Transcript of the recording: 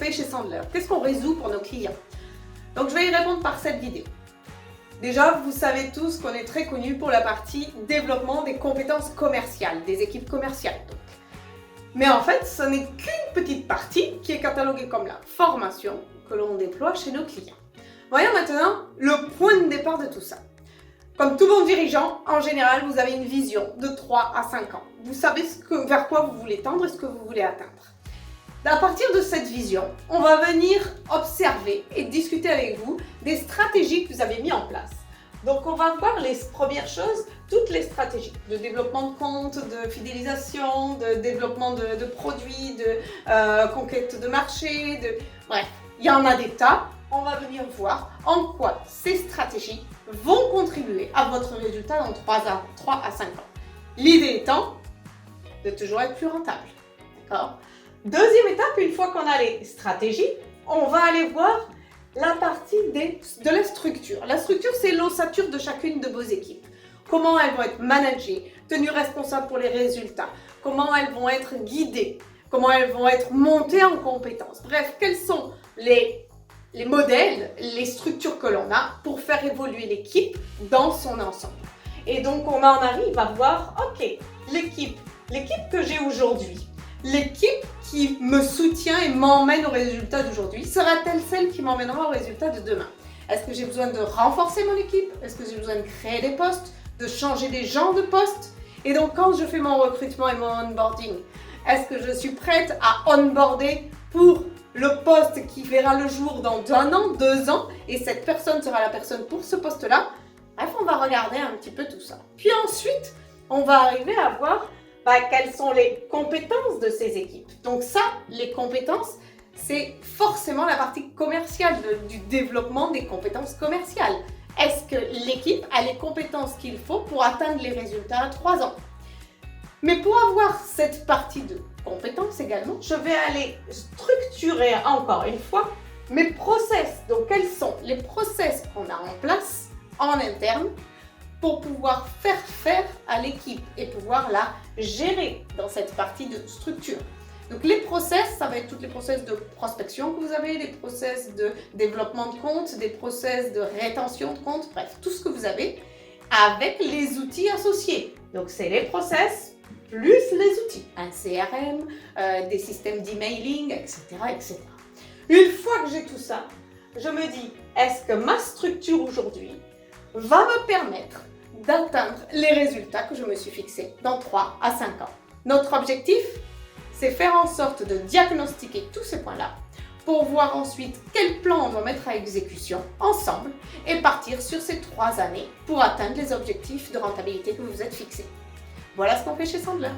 fait chez Sandler? Qu'est-ce qu'on résout pour nos clients? Donc je vais y répondre par cette vidéo. Déjà, vous savez tous qu'on est très connu pour la partie développement des compétences commerciales, des équipes commerciales donc. Mais en fait, ce n'est qu'une petite partie qui est cataloguée comme la formation que l'on déploie chez nos clients. Voyons maintenant le point de départ de tout ça. Comme tout bon dirigeant, en général, vous avez une vision de 3 à 5 ans. Vous savez vers quoi vous voulez tendre et ce que vous voulez atteindre. À partir de cette vision, on va venir observer et discuter avec vous des stratégies que vous avez mises en place. Donc on va voir les premières choses, toutes les stratégies de développement de compte, de fidélisation, de développement de produits, de conquête de marché, bref, il y en a des tas. On va venir voir en quoi ces stratégies vont contribuer à votre résultat dans 3 à 5 ans. L'idée étant de toujours être plus rentable. D'accord ? Deuxième étape, une fois qu'on a les stratégies, on va aller voir la partie de la structure. La structure, c'est l'ossature de chacune de vos équipes. Comment elles vont être managées, tenues responsables pour les résultats, comment elles vont être guidées, comment elles vont être montées en compétences. Bref, quels sont les modèles, les structures que l'on a pour faire évoluer l'équipe dans son ensemble. Et donc, on en arrive à voir, ok, l'équipe que j'ai aujourd'hui, l'équipe qui me soutient et m'emmène au résultat d'aujourd'hui, sera-t-elle celle qui m'emmènera au résultat de demain? Est-ce que j'ai besoin de renforcer mon équipe? Est-ce que j'ai besoin de créer des postes, de changer des genres de postes? Et donc, quand je fais mon recrutement et mon onboarding, est-ce que je suis prête à onboarder pour le poste qui verra le jour dans 1 an, 2 ans, et cette personne sera la personne pour ce poste-là? Bref, on va regarder un petit peu tout ça. Puis ensuite, on va arriver à voir quelles sont les compétences de ces équipes. Donc ça, les compétences, c'est forcément la partie commerciale du développement des compétences commerciales. Est-ce que l'équipe a les compétences qu'il faut pour atteindre les résultats à 3 ans? Mais pour avoir cette partie de compétences également, je vais aller structurer encore une fois mes process. Donc quels sont les process qu'on a en place en interne pour pouvoir faire à l'équipe et pouvoir la gérer dans cette partie de structure. Donc les process, ça va être tous les process de prospection que vous avez, des process de développement de compte, des process de rétention de compte, bref, tout ce que vous avez avec les outils associés. Donc c'est les process plus les outils, un CRM, des systèmes d'emailing, etc., etc. Une fois que j'ai tout ça, je me dis, est-ce que ma structure aujourd'hui va me permettre d'atteindre les résultats que je me suis fixés dans 3 à 5 ans. Notre objectif, c'est faire en sorte de diagnostiquer tous ces points-là pour voir ensuite quel plan on doit mettre à exécution ensemble et partir sur ces 3 années pour atteindre les objectifs de rentabilité que vous vous êtes fixés. Voilà ce qu'on fait chez Sandler.